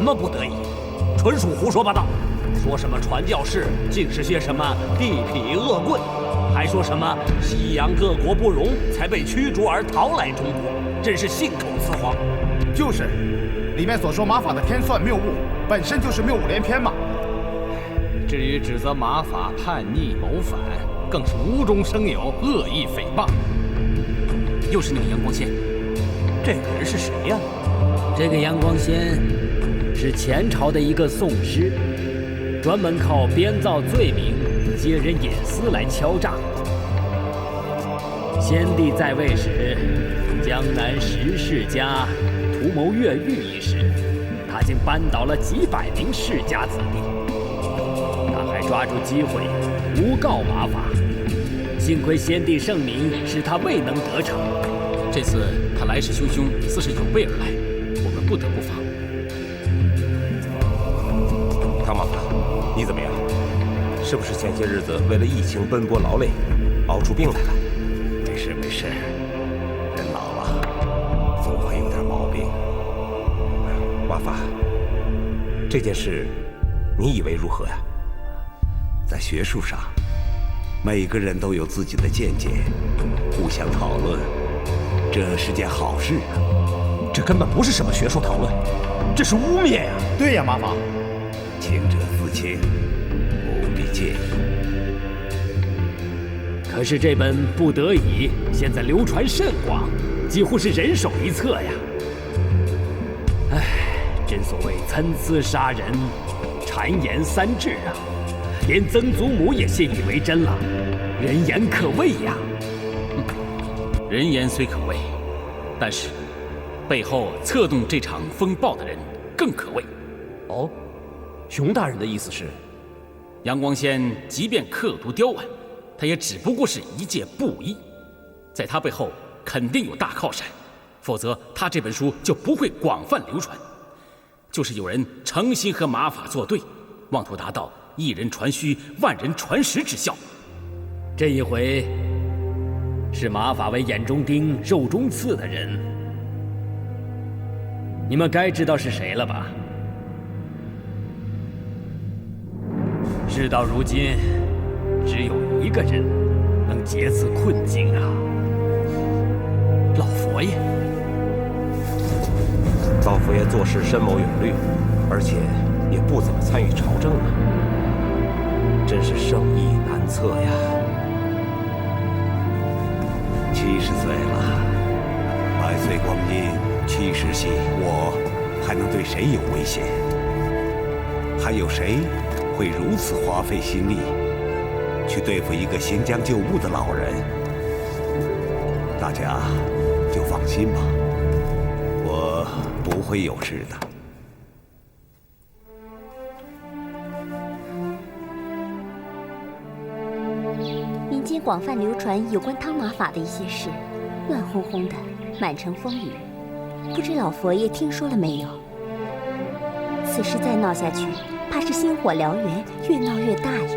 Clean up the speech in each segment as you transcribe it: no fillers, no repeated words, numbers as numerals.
么不得已？纯属胡说八道。说什么传教士竟是些什么地痞恶棍，还说什么西洋各国不容才被驱逐而逃来中国，真是信口雌黄。就是，里面所说马法的天算谬误，本身就是谬误连篇嘛。至于指责马法叛逆谋反，更是无中生有，恶意诽谤。又是那个阳光仙，这个人是谁呀？这个阳光仙是前朝的一个讼师，专门靠编造罪名、揭人隐私来敲诈。先帝在位时，江南十世家图谋越狱一事，他竟扳倒了几百名世家子弟。他还抓住机会诬告马法，幸亏先帝圣明，使他未能得逞。这次他来势汹汹，似是有备而来，我们不得不防。唐马法，你怎么样？是不是前些日子为了疫情奔波劳累，熬出病来了？没事没事，人老了总会有点毛病。马法，这件事你以为如何呀？在学术上，每个人都有自己的见解，互相讨论，这是件好事啊。这根本不是什么学术讨论，这是污蔑呀！对呀，马法，清者自清，不必介意。可是这本《不得已》现在流传甚广，几乎是人手一册呀。唉，真所谓参差杀人，谗言三至啊！连曾祖母也信以为真了，人言可畏呀。人言虽可畏，但是背后策动这场风暴的人更可畏。哦，熊大人的意思是，阳光仙即便刻毒刁顽，他也只不过是一介布衣，在他背后肯定有大靠山，否则他这本书就不会广泛流传。就是有人诚心和马法作对，妄图达到一人传虚，万人传实之效。这一回是马法为眼中钉、肉中刺的人，你们该知道是谁了吧？事到如今，只有一个人能解此困境啊！老佛爷。老佛爷做事深谋远虑，而且也不怎么参与朝政啊，真是圣意难测呀。70岁了，100岁光阴，70戏，我还能对谁有威胁？还有谁会如此花费心力去对付一个行将就木的老人？大家就放心吧，我不会有事的。民间广泛流传有关汤马法的一些事，乱哄哄的，满城风雨。不知老佛爷听说了没有？此事再闹下去，怕是星火燎原，越闹越大呀。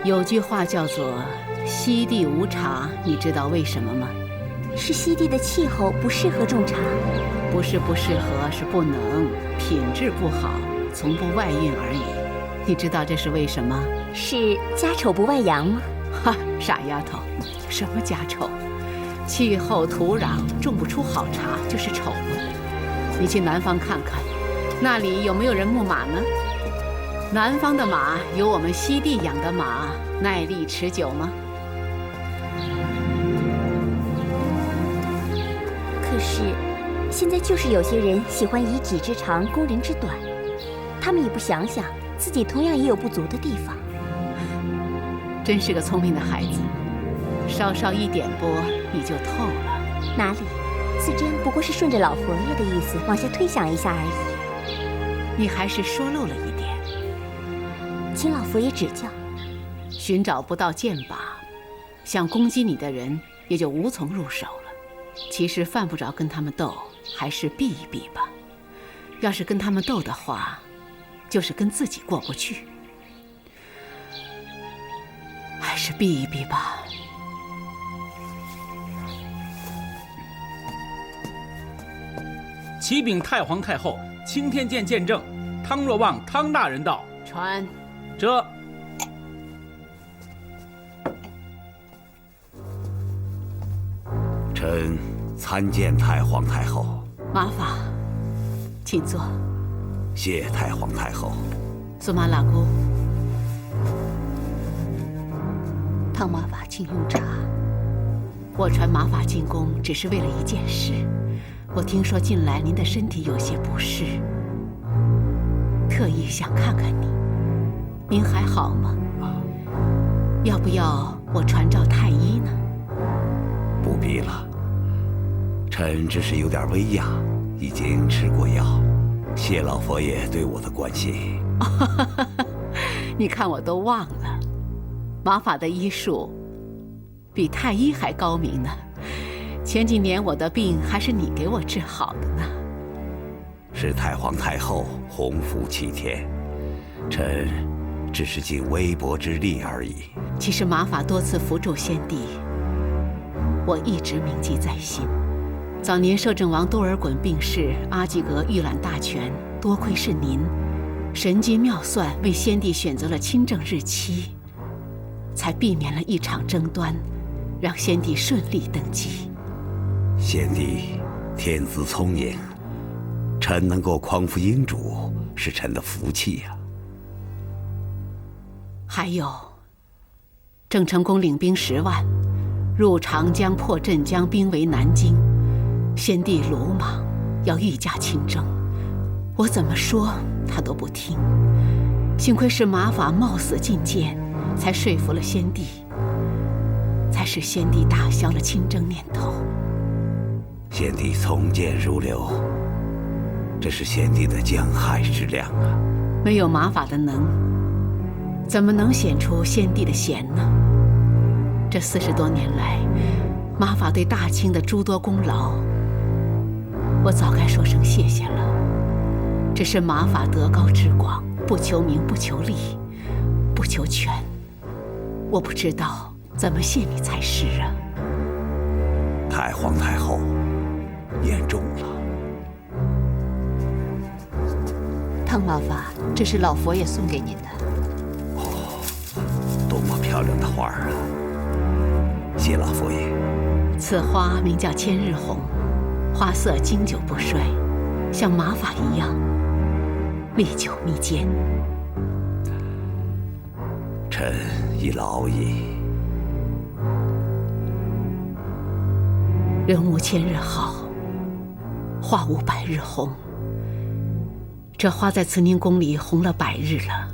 有句话叫做“西地无茶”，你知道为什么吗？是西地的气候不适合种茶。不是不适合，是不能，品质不好，从不外运而已。你知道这是为什么？是家丑不外扬吗？哈，傻丫头，什么家丑？气候土壤种不出好茶就是丑吗？你去南方看看，那里有没有人牧马呢？南方的马有我们西地养的马耐力持久吗？可是，现在就是有些人喜欢以己之长攻人之短，他们也不想想自己同样也有不足的地方。真是个聪明的孩子，稍稍一点拨你就透了。哪里，此真不过是顺着老佛爷的意思往下推想一下而已。你还是说漏了一点，请老佛爷指教。寻找不到箭靶，想攻击你的人也就无从入手了。其实犯不着跟他们斗，还是避一避吧。要是跟他们斗的话，就是跟自己过不去。还是避一避吧。启禀太皇太后，青天剑见证，汤若望汤大人到。传。这。臣参见太皇太后。马法，请坐。谢太皇太后。苏玛拉姑。汤马法，请用茶。我传马法进宫只是为了一件事。我听说近来您的身体有些不适，特意想看看你。您还好吗？要不要我传召太医呢？不必了，臣只是有点微恙，已经吃过药。谢老佛爷对我的关心。你看我都忘了，马法的医术比太医还高明呢。前几年我的病还是你给我治好的呢。是太皇太后洪福齐天，臣只是尽微薄之力而已。其实马法多次扶助先帝，我一直铭记在心。早年摄政王多尔衮病逝，阿济格预览大权，多亏是您神机妙算，为先帝选择了亲政日期，才避免了一场争端，让先帝顺利登基。先帝天资聪颖，臣能够匡扶英主，是臣的福气呀。还有，郑成功领兵10万，入长江破镇江，兵围南京。先帝鲁莽，要御驾亲征，我怎么说他都不听。幸亏是马法冒死进谏，才说服了先帝，才使先帝打消了亲征念头。先帝从谏如流，这是先帝的江海之量啊！没有马法的能，怎么能显出先帝的贤呢？这40多年来，马法对大清的诸多功劳，我早该说声谢谢了。只是马法德高志广，不求名，不求利，不求权，我不知道怎么谢你才是啊。太皇太后言重了。汤马法，这是老佛爷送给您的。哦，多么漂亮的花儿啊！谢老佛爷。此花名叫千日红，花色经久不衰，像马法一样历久弥坚。臣已老矣。人无千日好，花无百日红。这花在慈宁宫里红了100日了，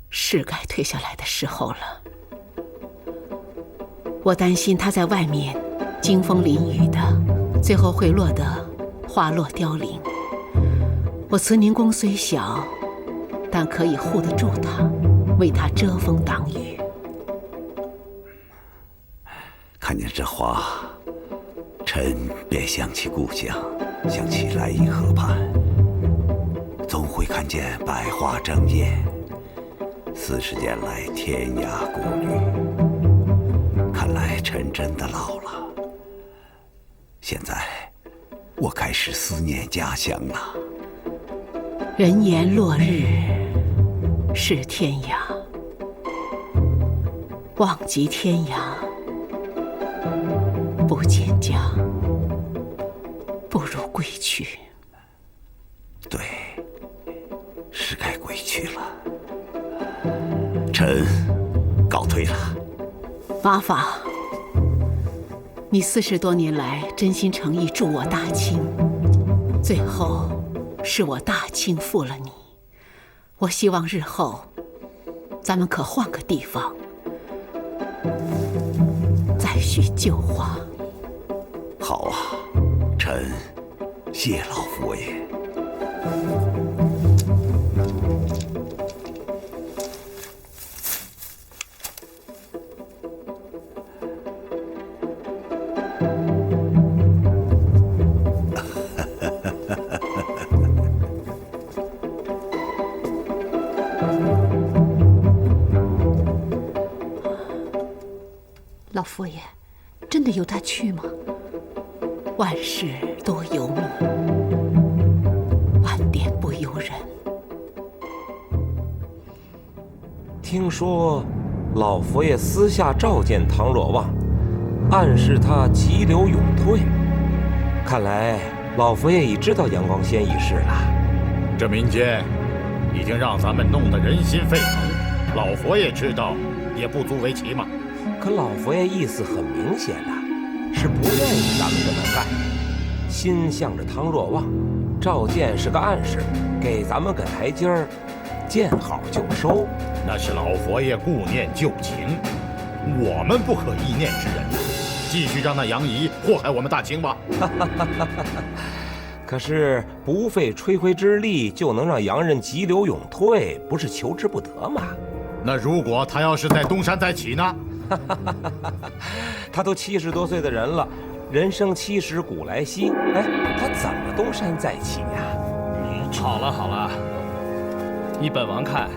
是该退下来的时候了。我担心它在外面惊风淋雨的，最后会落得花落凋零。我慈宁宫虽小，但可以护得住它，为它遮风挡雨。看见这花，臣便想起故乡，想起莱茵河畔，总会看见百花争艳。40年来天涯孤旅，看来臣真的老了。现在我开始思念家乡了。人言落日是天涯，望极天涯不见家，不如归去。对，是该归去了。臣告退了。马法，你40多年来真心诚意助我大清，最后是我大清负了你。我希望日后咱们可换个地方，再续旧话。好啊，臣谢老佛爷。老佛爷，真的由他去吗？万事多由你。人。听说老佛爷私下召见唐若望，暗示他急流勇退。看来老佛爷已知道阳光仙一事了。这民间已经让咱们弄得人心沸腾，老佛爷知道也不足为奇嘛。可老佛爷意思很明显呐，是不愿意咱们这么干，心向着唐若望，召见是个暗示，给咱们个台阶儿，见好就收。那是老佛爷顾念旧情，我们不可意念之人，继续让那杨仪祸害我们大清吧。可是不费吹灰之力就能让洋人急流勇退，不是求之不得吗？那如果他要是在东山再起呢？他都70多岁的人了，人生70古来稀，哎，他怎么东山再起呀？好了好了，依本王看，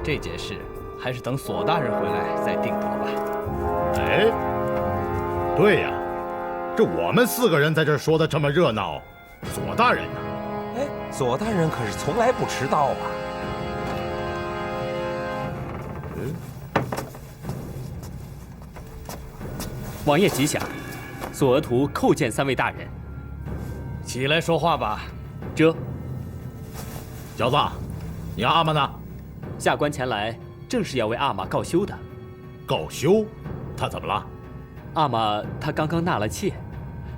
这件事还是等索大人回来再定夺吧。哎，对呀，这我们4个人在这说的这么热闹，索大人呢？哎，索大人可是从来不迟到啊。王爷吉祥，索额图叩见3位大人。起来说话吧。这小子，你阿玛呢？下官前来正是要为阿玛告休的。告休？他怎么了？阿玛她刚刚纳了妾，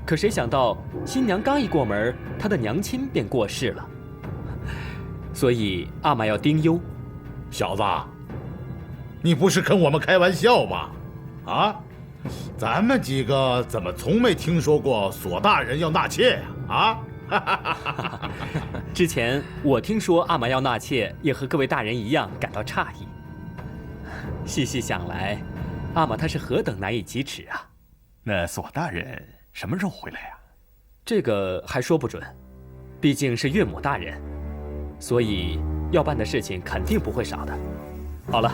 可谁想到新娘刚一过门，她的娘亲便过世了，所以阿玛要丁忧。小子，你不是跟我们开玩笑吧？啊？咱们几个怎么从没听说过索大人要纳妾呀？啊！之前我听说阿玛要纳妾，也和各位大人一样感到诧异。细细想来，阿玛她是何等难以启齿啊！那索大人什么时候回来呀？这个还说不准，毕竟是岳母大人，所以要办的事情肯定不会少的。好了，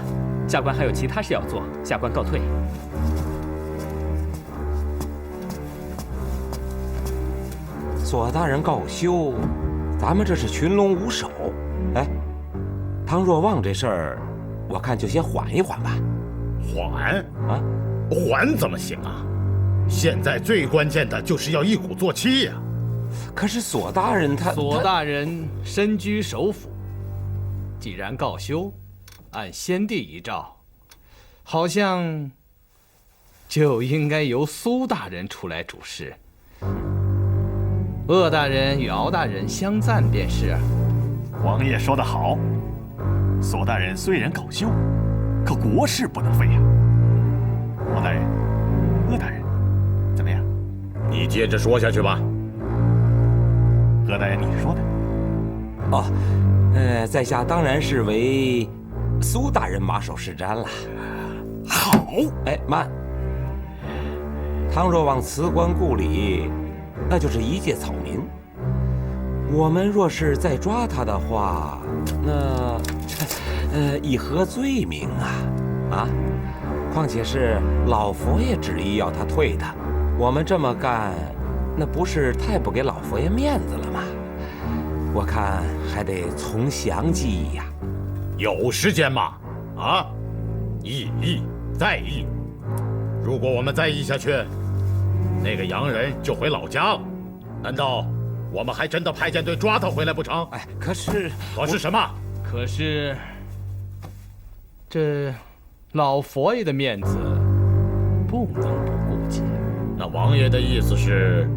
下官还有其他事要做，下官告退。索大人告休，咱们这是群龙无首。哎，唐若望这事儿，我看就先缓一缓吧。缓啊？缓怎么行啊？现在最关键的就是要一鼓作气呀。可是索大人索大人身居首府，既然告休，按先帝遗诏，好像就应该由苏大人出来主事。鄂大人与敖大人相赞便是。王爷说得好，索大人虽然告休，可国事不能废呀。敖大人、鄂大人，怎么样？你接着说下去吧。鄂大人，你说的。哦，在下当然是为苏大人马首是瞻了。好。哎，慢。唐若望辞官故里，那就是一介草民。我们若是再抓他的话，那以何罪名啊？况且是老佛爷旨意要他退的，我们这么干，那不是太不给老佛爷面子了吗？我看还得从详计议呀。有时间吗？啊，议再议。如果我们再议下去，那个洋人就回老家了。难道我们还真的派舰队抓他回来不成？哎，可是什么？可是这老佛爷的面子不能不顾及。那王爷的意思是，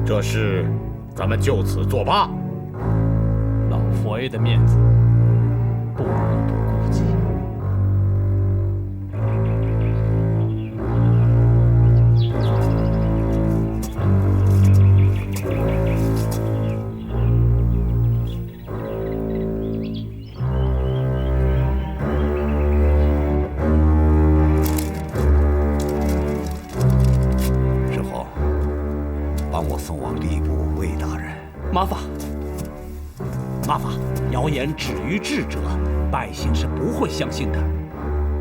这事咱们就此作罢？老佛爷的面子不能不顾及。之后，帮我送往吏部魏大人。麻烦。谣言止于智者，百姓是不会相信的。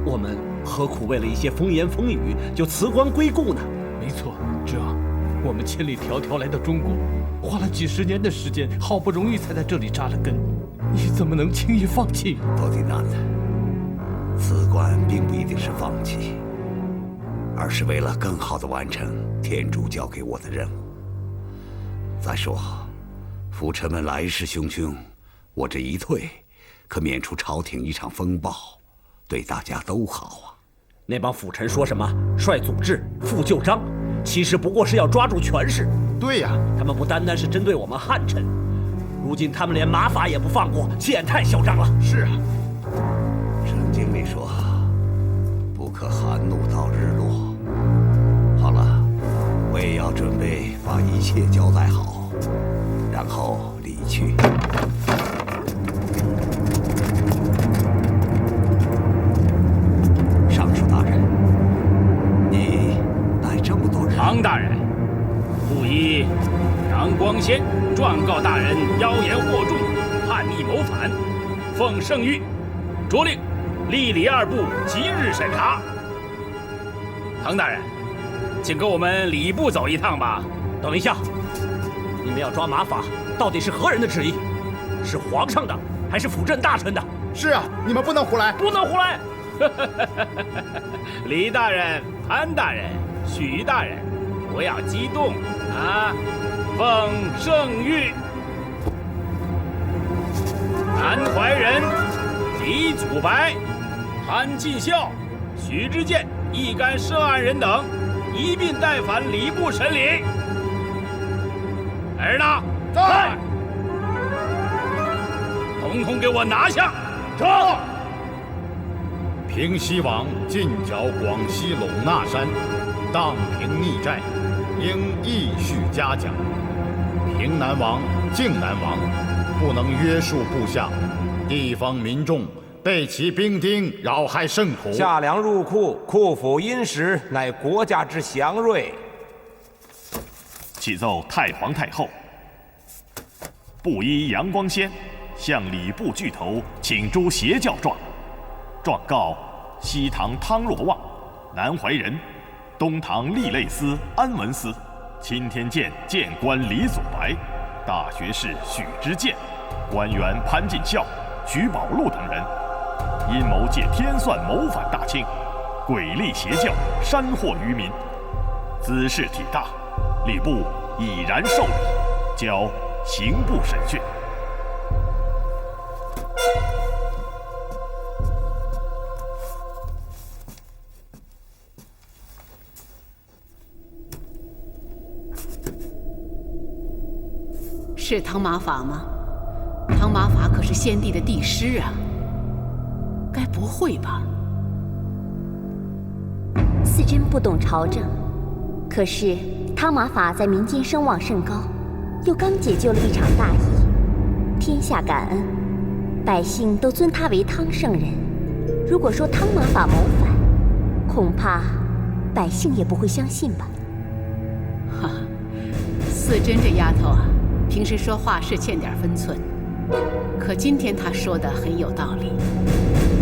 我们何苦为了一些风言风语就辞官归故呢？没错，我们千里迢迢来到中国，花了几10年的时间，好不容易才在这里扎了根。你怎么能轻易放弃？多迪南，辞官并不一定是放弃，而是为了更好地完成天主交给我的任务。再说，辅臣们来势汹汹，我这一退，可免除朝廷一场风暴，对大家都好啊。那帮辅臣说什么率祖制、复旧章，其实不过是要抓住权势。对呀，他们不单单是针对我们汉臣，如今他们连马法也不放过，简太嚣张了。是啊，圣经里说，不可含怒到日落。好了，我也要准备把一切交代好，然后离去。尚书大人，你带这么多人？唐大人，布衣杨光先状告大人妖言惑众，叛逆谋反，奉圣谕，着令吏礼二部即日审查。唐大人，请跟我们礼部走一趟吧。等一下，你们要抓马法，到底是何人的旨意？是皇上的，还是辅政大臣的？是啊，你们不能胡来，不能胡来！李大人、潘大人、许大人，不要激动啊！奉圣谕，南怀仁、李祖白、潘进孝、许知建一干涉案人等，一并带返礼部审理。儿呢？在。统统给我拿下！这。平西王进剿广西陇那山，荡平逆寨，应义序嘉奖。平南王、靖南王不能约束部下，地方民众被其兵丁扰害甚苦。夏粮入库，库府殷实，乃国家之祥瑞。启奏太皇太后，布衣杨光先向礼部巨头请诸邪教状，状告西堂汤若望、南怀仁、东堂利类司安文司、钦天监监官李祖白、大学士许知建、官员潘进孝、徐宝禄等人，阴谋借天算谋反大清，诡立邪教，山祸于民，兹事体大，礼部已然受理，交刑部审讯。是汤马法吗？汤马法可是先帝的帝师啊，该不会吧？四真不懂朝政，可是汤马法在民间声望甚高，又刚解救了一场大疫，天下感恩，百姓都尊他为汤圣人。如果说汤马法谋反，恐怕百姓也不会相信吧？哈，四真这丫头啊，平时说话是欠点分寸，可今天她说的很有道理。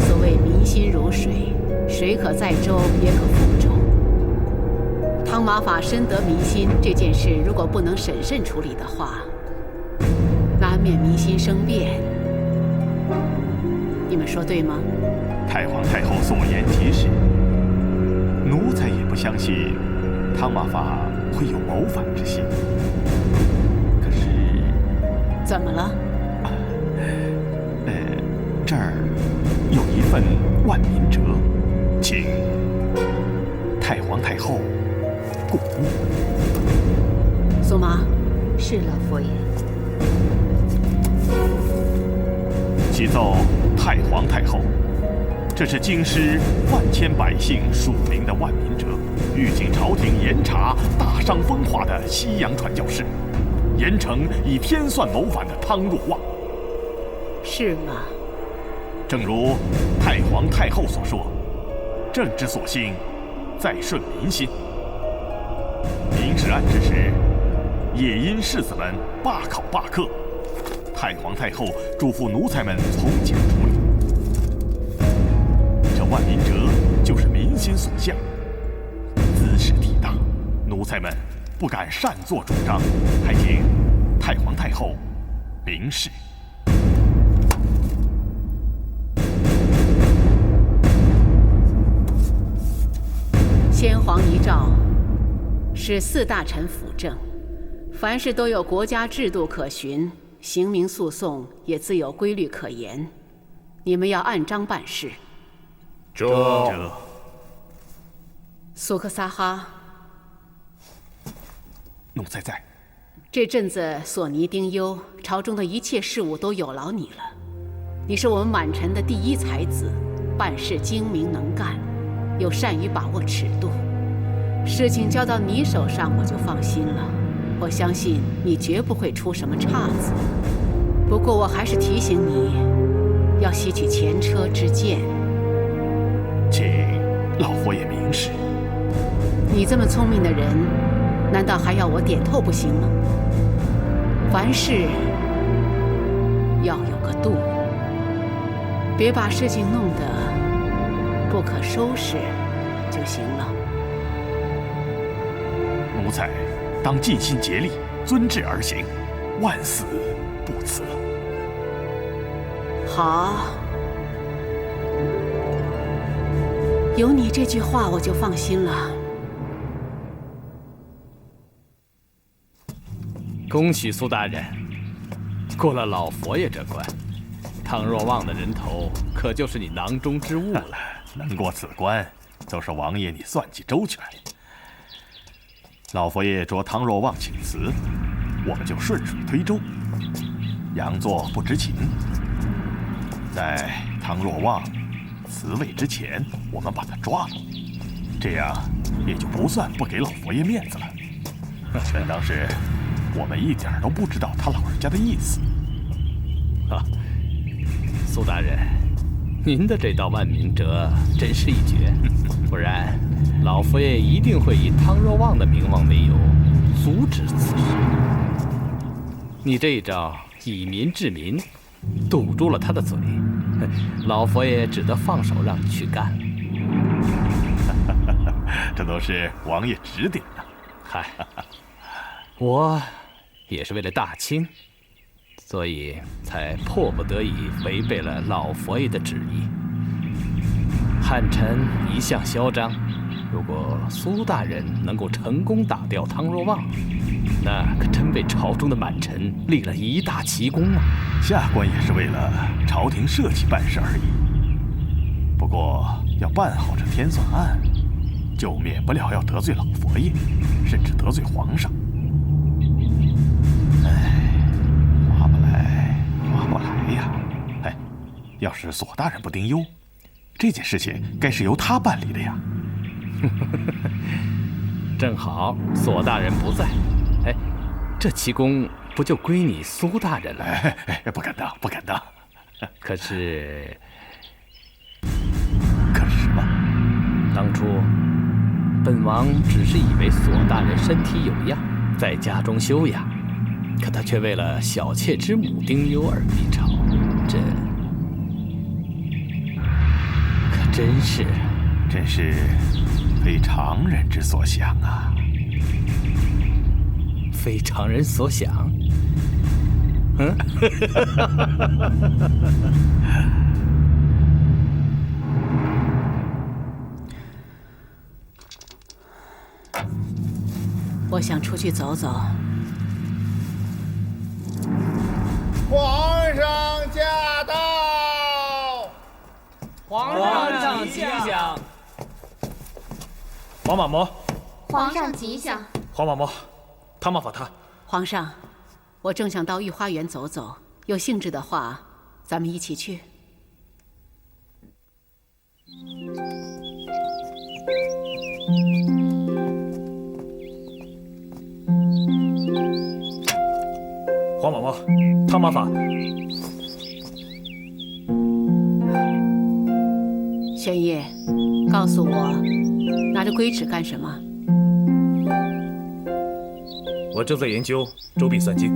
所谓民心如水，水可载舟，也可覆舟。汤马法深得民心这件事，如果不能审慎处理的话，难免民心生变。你们说对吗？太皇太后所言极是，奴才也不相信汤马法会有谋反之心。可是，怎么了？这儿有一份万民折，请太皇太后过目。苏妈，是了，佛爷。启奏太皇太后，这是京师万千百姓署名的万民折，欲请朝廷严查大伤风化的西洋传教士，严惩以天算谋反的汤若望。是吗？正如太皇太后所说，政之所兴，在顺民心。明示案之时，也因士子们罢考罢课，太皇太后嘱咐奴才们从简处理。这万民折就是民心所向，兹事体大，奴才们不敢擅作主张，还请太皇太后明示。先皇遗诏是4大臣辅政，凡事都有国家制度可循，刑民诉讼也自有规律可言。你们要按章办事。这苏克萨哈，奴才在。这阵子索尼丁忧，朝中的一切事务都有劳你了。你是我们满臣的第一才子，办事精明能干，又善于把握尺度。事情交到你手上，我就放心了。我相信你绝不会出什么岔子。不过我还是提醒你，要吸取前车之鉴。请老佛爷明示。你这么聪明的人，难道还要我点透不行吗？凡事要有个度，别把事情弄得不可收拾就行了。奴才当尽心竭力，遵制而行，万死不辞。好，有你这句话，我就放心了。恭喜苏大人，过了老佛爷这关，汤若望的人头可就是你囊中之物了。能过此关，都是王爷你算计周全。老佛爷着汤若望请辞，我们就顺水推舟，佯作不知情。在汤若望辞位之前，我们把他抓了，这样也就不算不给老佛爷面子了。全当是我们一点都不知道他老人家的意思。苏大人，您的这道万明折真是一绝，不然老佛爷一定会以汤若望的名望为由，阻止此事。你这一招以民治民，堵住了他的嘴，老佛爷只得放手让你去干了。这都是王爷指点的。嗨，我也是为了大清，所以才迫不得已违背了老佛爷的旨意。汉臣一向嚣张，如果苏大人能够成功打掉汤若望，那可真为朝中的满臣立了一大奇功啊！下官也是为了朝廷社稷办事而已。不过要办好这天算案，就免不了要得罪老佛爷，甚至得罪皇上。划不来呀！哎，要是索大人不丁忧，这件事情该是由他办理的呀。正好索大人不在，哎，这奇功不就归你苏大人了？不敢当，不敢当。可是什么？当初本王只是以为索大人身体有恙，在家中休养，可他却为了小妾之母丁忧而逼朝，这可真是非常人之所想啊！非常人所想。我想出去走走。皇上驾到！皇上吉祥！黄马嬷，皇上吉祥！黄马嬷，汤玛法他。皇上，我正想到御花园走走，有兴致的话，咱们一起去。黄马嬷，汤玛法。玄烨，告诉我，拿着龟尺干什么？我正在研究周髀算经。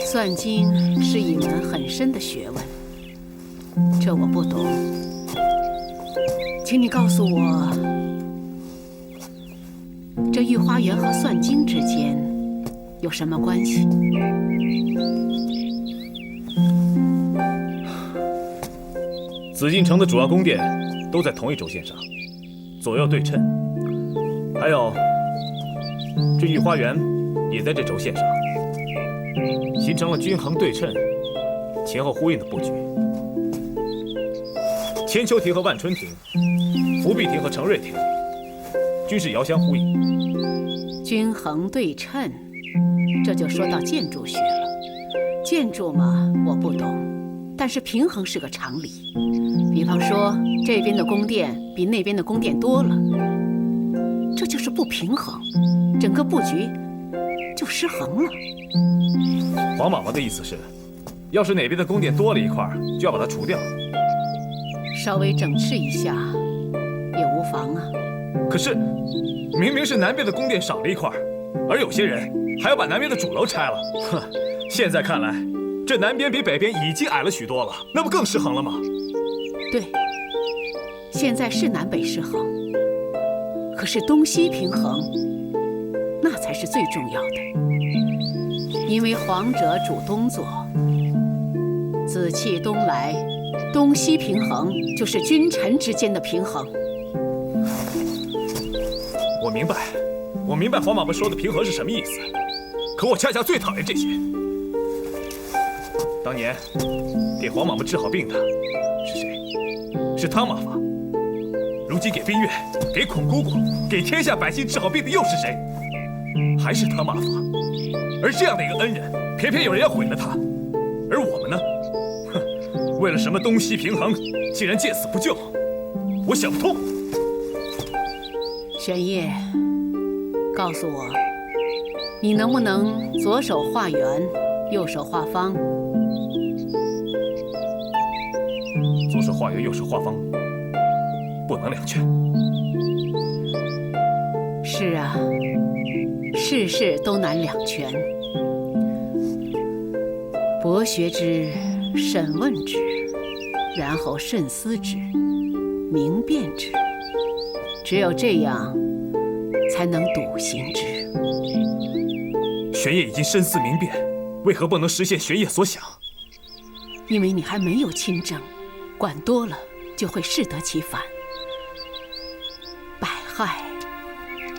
算经是一门很深的学问，这我不懂，请你告诉我，这御花园和算经之间有什么关系？紫禁城的主要宫殿都在同一轴线上，左右对称。还有，这御花园也在这轴线上，形成了均衡对称、前后呼应的布局。千秋亭和万春亭、福碧亭和承瑞亭，均是遥相呼应。均衡对称，这就说到建筑学了。建筑嘛，我不懂，但是平衡是个常理。比方说，这边的宫殿比那边的宫殿多了，这就是不平衡，整个布局就失衡了。黄妈妈的意思是，要是哪边的宫殿多了一块，就要把它除掉。稍微整治一下也无妨啊。可是，明明是南边的宫殿少了一块，而有些人还要把南边的主楼拆了。哼，现在看来，这南边比北边已经矮了许多了，那不更失衡了吗？对，现在是南北失衡，可是东西平衡，那才是最重要的。因为皇者主东坐，紫气东来，东西平衡就是君臣之间的平衡。我明白黄妈妈说的平衡是什么意思，可我恰恰最讨厌这些。当年给黄妈妈治好病的是谁？是汤妈妈。如今给冰月、给孔姑姑、给天下百姓治好病的又是谁？还是汤妈妈。而这样的一个恩人，偏偏有人要毁了他。而我们呢？哼，为了什么东西平衡，竟然见死不救？我想不通。玄烨，告诉我，你能不能左手画圆，右手画方？左手画圆，右手画方，不能两全。是啊，事事都难两全。博学之，审问之，然后慎思之，明辨之。只有这样，才能笃行之。玄烨已经深思明辨，为何不能实现玄烨所想？因为你还没有亲政，管多了就会适得其反，百害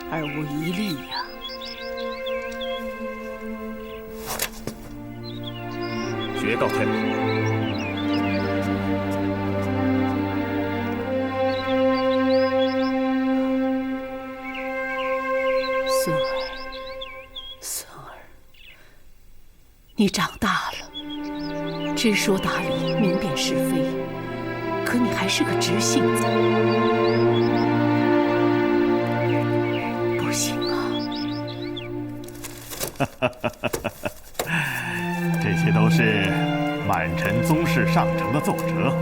而无一利呀。玄烨告退了。你长大了，知说达理，明辨是非，可你还是个直性子，不行啊！这些都是满臣宗室上呈的奏折，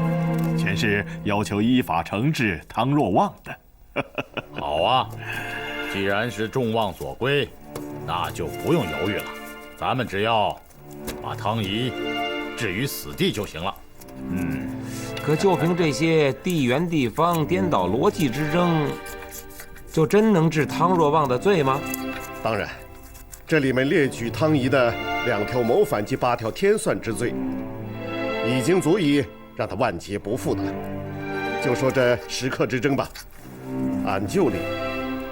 全是要求依法惩治汤若望的。好啊，既然是众望所归，那就不用犹豫了，咱们只要把汤仪置于死地就行了。可就凭这些地缘地方颠倒逻辑之争，就真能治汤若望的罪吗？当然，这里面列举汤仪的2条谋反及8条天算之罪，已经足以让他万劫不复的。就说这10克之争吧，按旧例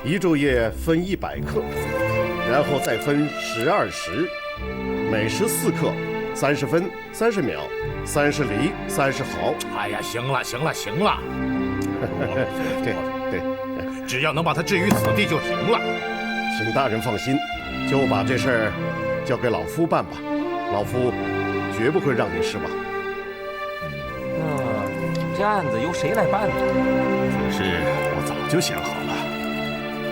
，1昼夜分100克，然后再分12时。每时4克，30分，30秒，30厘，30毫。哎呀，行了，对，只要能把他置于死地就行了。请大人放心，就把这事儿交给老夫办吧，老夫绝不会让您失望。这案子由谁来办呢？此事我早就想好了。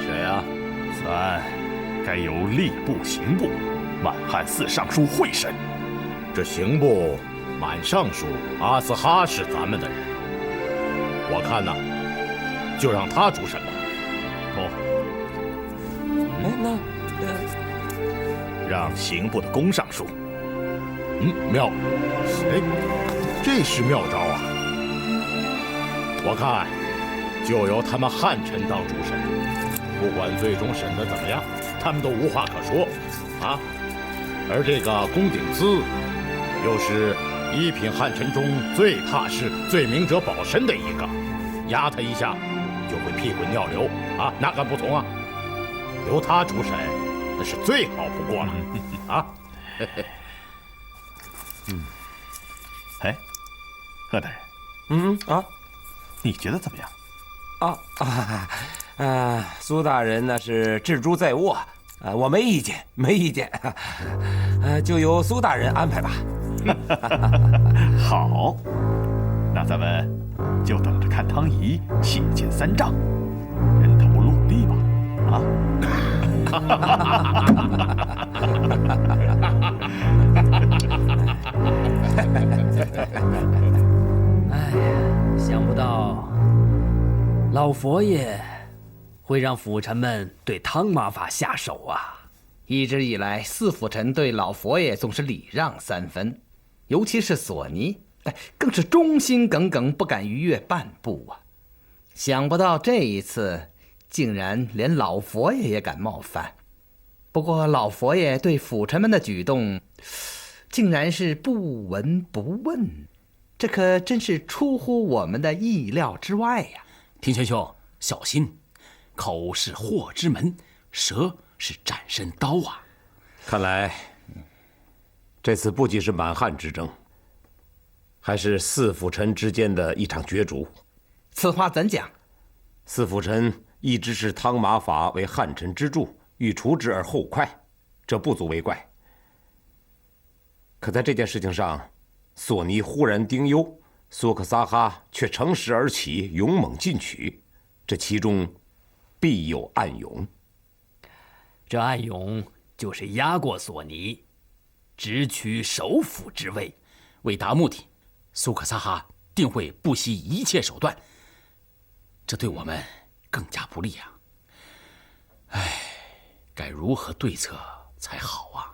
谁呀？此案该由吏部、刑部、满汉4尚书会审。这刑部满尚书阿斯哈是咱们的人，我看呢，就让他主审吧。让刑部的公尚书。妙。哎，这是妙招啊！我看就由他们汉臣当主审，不管最终审得怎么样，他们都无话可说啊。而这个龚鼎孳，又是1品汉臣中最怕事、最明哲保身的一个，压他一下，就会屁滚尿流啊，哪敢不从啊？由他主审，那是最好不过了啊。哎，贺大人，你觉得怎么样？苏大人那是智珠在握，我没意见，没意见，就由苏大人安排吧。好，那咱们就等着看汤仪血溅3丈，人头落地吧！啊！哎呀，想不到老佛爷会让辅臣们对汤马法下手啊！一直以来，四辅臣对老佛爷总是礼让3分，尤其是索尼，更是忠心耿耿，不敢逾越半步啊！想不到这一次，竟然连老佛爷也敢冒犯。不过老佛爷对辅臣们的举动，竟然是不闻不问，这可真是出乎我们的意料之外呀！庭前兄，小心，口是祸之门，舌是斩身刀啊！看来，这次不仅是满汉之争，还是四辅臣之间的一场角逐。此话怎讲？四辅臣一直视汤马法为汉臣之柱，欲除之而后快，这不足为怪。可在这件事情上，索尼忽然丁忧，苏克萨哈却乘势而起，勇猛进取，这其中必有暗涌。这暗涌就是压过索尼，直取首辅之位。为达目的，苏克萨哈定会不惜一切手段，这对我们更加不利啊！唉，该如何对策才好啊？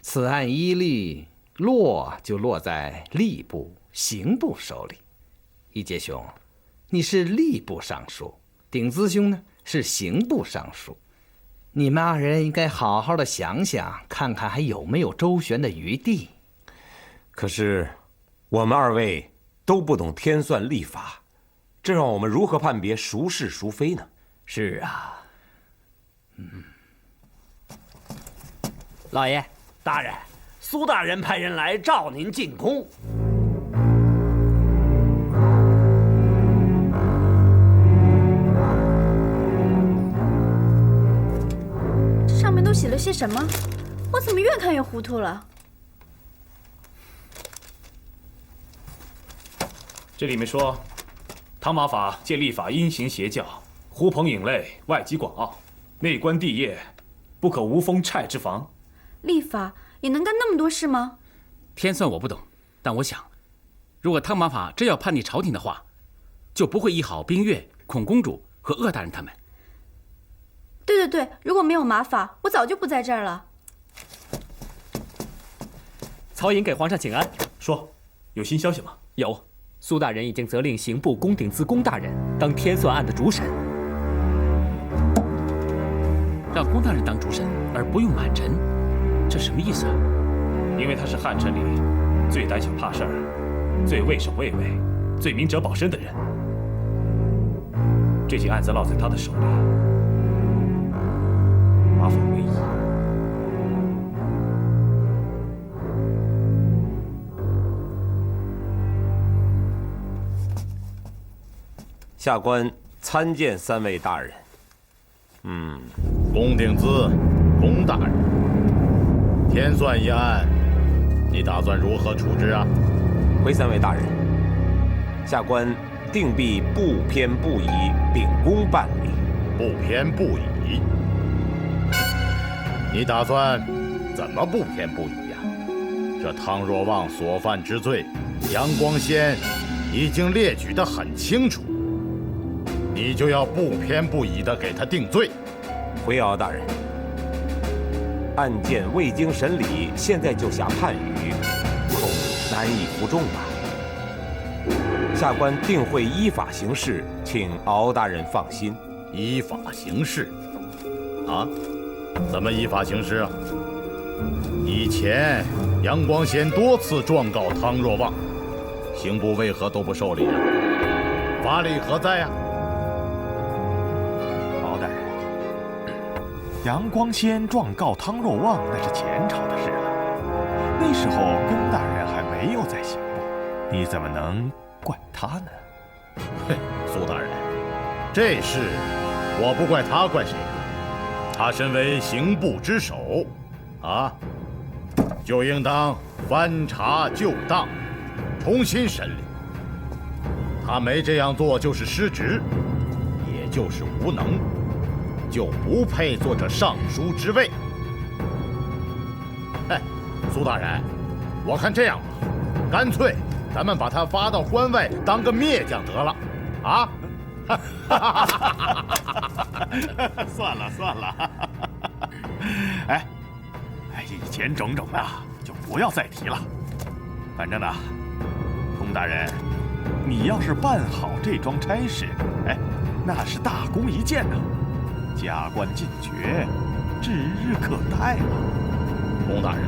此案依律落就落在吏部、刑部手里。一介兄，你是吏部尚书，顶子兄呢是刑部尚书，你们二人应该好好的想想，看看还有没有周旋的余地。可是，我们二位都不懂天算历法，这让我们如何判别孰是孰非呢？是啊，老爷大人，苏大人派人来召您进宫。这上面都写了些什么？我怎么越看越糊涂了？这里面说，汤马法借历法因循邪教，呼朋引类，外集广奥，内观帝业，不可无封虿之防。历法也能干那么多事吗？天算我不懂，但我想，如果汤马法真要叛逆朝廷的话，就不会医好冰月、孔公主和鄂大人他们。对，如果没有马法，我早就不在这儿了。曹寅给皇上请安，说有新消息吗？有，苏大人已经责令刑部龚鼎资龚大人当天算案的主审。让龚大人当主审，而不用满臣，这什么意思啊？因为他是汉臣里最胆小怕事儿、最畏首畏尾、最明哲保身的人。这起案子落在他的手里，麻烦为矣。下官参见3位大人。龚鼎资，龚大人，天算一案，你打算如何处置啊？回3位大人，下官定必不偏不倚，秉公办理。不偏不倚？你打算怎么不偏不倚呀？这汤若望所犯之罪，杨光先已经列举得很清楚，你就要不偏不倚地给他定罪。回鳌大人，案件未经审理，现在就下判语，恐难以服众吧。下官定会依法行事，请鳌大人放心。依法行事？啊？怎么依法行事啊？以前杨光先多次状告汤若望，刑部为何都不受理啊？法理何在呀？杨光先状告汤若望那是前朝的事了，那时候龚大人还没有在刑部，你怎么能怪他呢？嘿，苏大人，这事我不怪他，怪谁？他身为刑部之首，就应当翻查旧档，重新审理。他没这样做就是失职，也就是无能，就不配做这尚书之位。苏大人，我看这样吧，干脆咱们把他发到关外当个灭将得了，算了，以前种种就不要再提了。反正龚大人，你要是办好这桩差事，那是大功一件加官进爵，指日可待了。龚大人，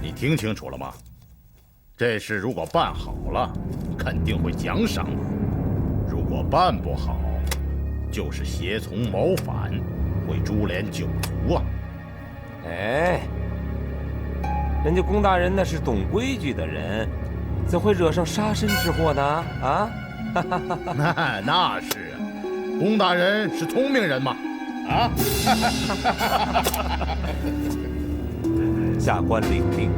你听清楚了吗？这事如果办好了，肯定会奖赏你；如果办不好，就是胁从谋反，会株连九族啊！人家龚大人那是懂规矩的人，怎会惹上杀身之祸呢？那是啊，龚大人是聪明人嘛，下官领命。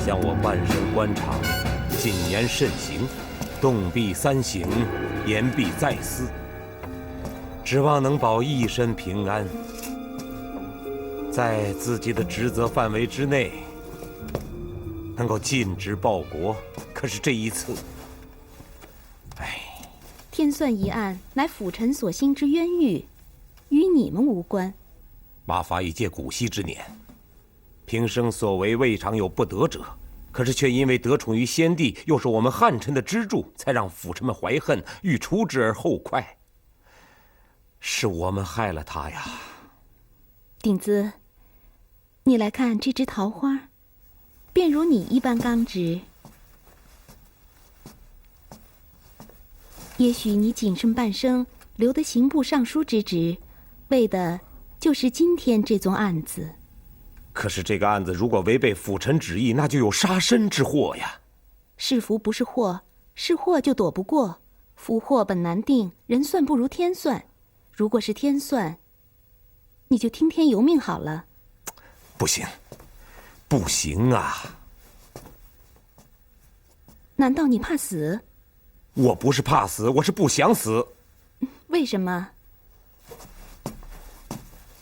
像我办审官场，谨言慎行，动必三省，言必再思，指望能保一身平安，在自己的职责范围之内，能够尽职报国。可是这一次，天算一案乃辅臣所兴之冤狱，与你们无关。马法已届古稀之年，平生所为未尝有不得者，可是却因为得宠于先帝，又是我们汉臣的支柱，才让辅臣们怀恨，欲除之而后快。是我们害了他呀。顶子，你来看这枝桃花，便如你一般刚直。也许你谨慎半生，留得刑部尚书之职，为的就是今天这宗案子。可是这个案子如果违背辅臣旨意，那就有杀身之祸呀。是福不是祸，是祸就躲不过。福祸本难定，人算不如天算。如果是天算，你就听天由命好了。不行，不行啊！难道你怕死？我不是怕死，我是不想死。为什么？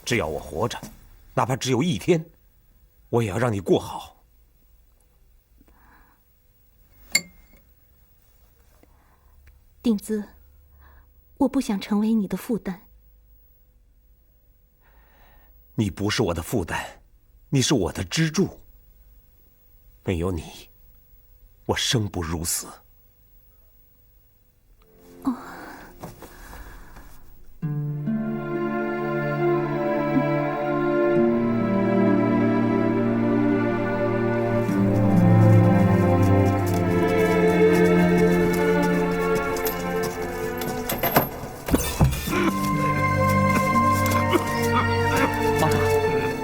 只要我活着，哪怕只有一天，我也要让你过好。顶子，我不想成为你的负担。你不是我的负担，你是我的支柱。没有你，我生不如死。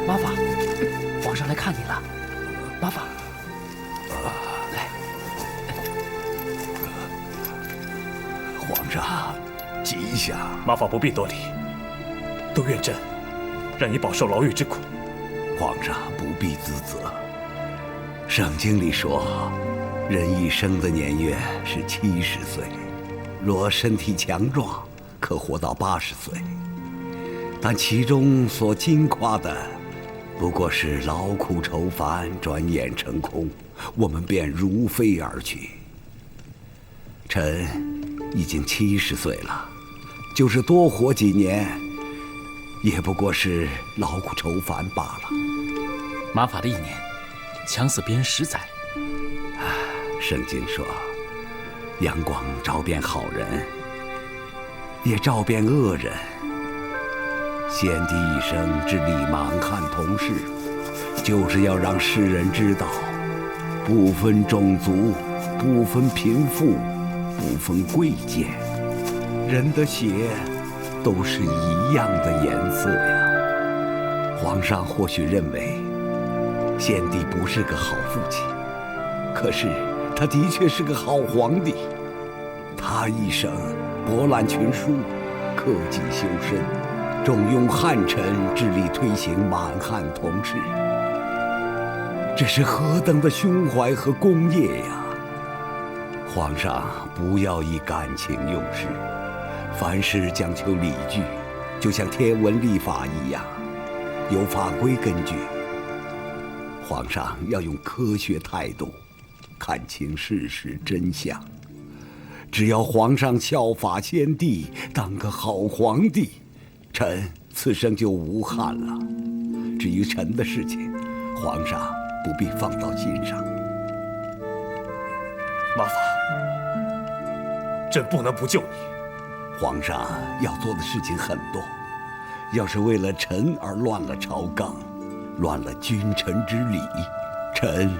妈法，皇上来看你了。妈法，来。皇上，吉祥。妈法不必多礼，都怨朕，让你饱受牢狱之苦。皇上不必自责。圣经里说，人一生的年月是70岁，若身体强壮，可活到80岁。但其中所经夸的，不过是劳苦愁烦，转眼成空，我们便如飞而去。臣已经70岁了，就是多活几年，也不过是劳苦愁烦罢了。马法的一年，强死别人10载。圣经说，阳光照遍好人，也照遍恶人。先帝一生致力满汉同事，就是要让世人知道，不分种族，不分贫富，不分贵贱，人的血都是一样的颜色呀。皇上或许认为献帝不是个好父亲，可是他的确是个好皇帝。他一生博览群书，克己修身，重用汉臣，致力推行满汉统治。这是何等的胸怀和功业呀！皇上不要以感情用事，凡事讲求理据，就像天文历法一样，有法规根据。皇上要用科学态度看清事实真相。只要皇上效法先帝，当个好皇帝，臣此生就无憾了。至于臣的事情，皇上不必放到心上。马法，朕不能不救你。皇上要做的事情很多，要是为了臣而乱了朝纲，乱了君臣之礼，臣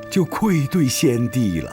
就愧对先帝了。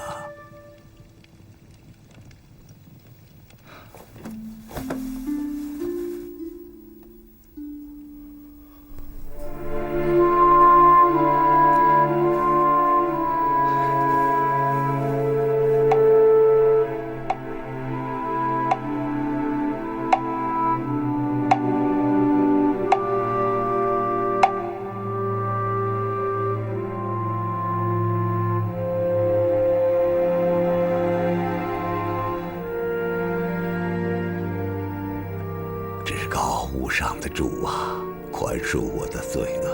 无上的主啊，宽恕我的罪恶。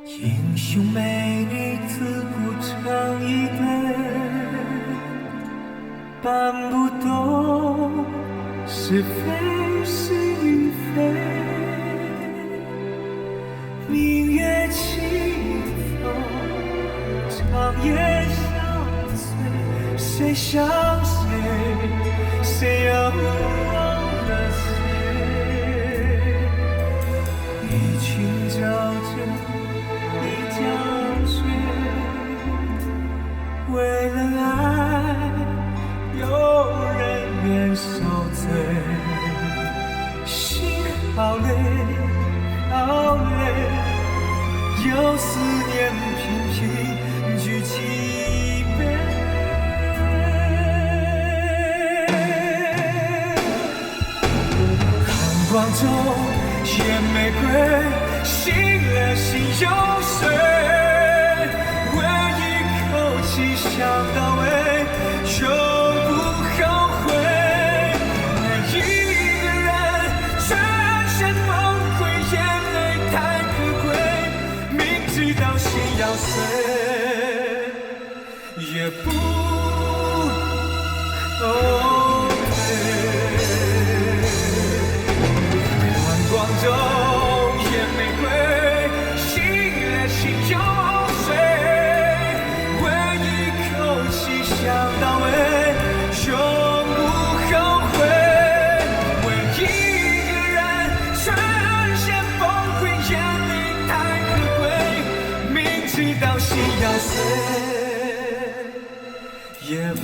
英雄美丽自古成一对，办不懂是非是与非。明月清风，长夜相随，谁想谁？谁又忘了谁？一群沼泽，一江水，为了爱，有人愿受罪。心好累，好累，有思念频频举起杯。光中艳玫瑰，醒了心有水，为一口气想到尾，永不后悔。每一个人全身崩溃，眼泪太可贵，明知道心要碎，也不后悔。光中艳玫瑰，醒了心有水，为一口气想到尾，永不后悔。为一个人全身崩溃，眼泪太可贵，明知道心要碎，也不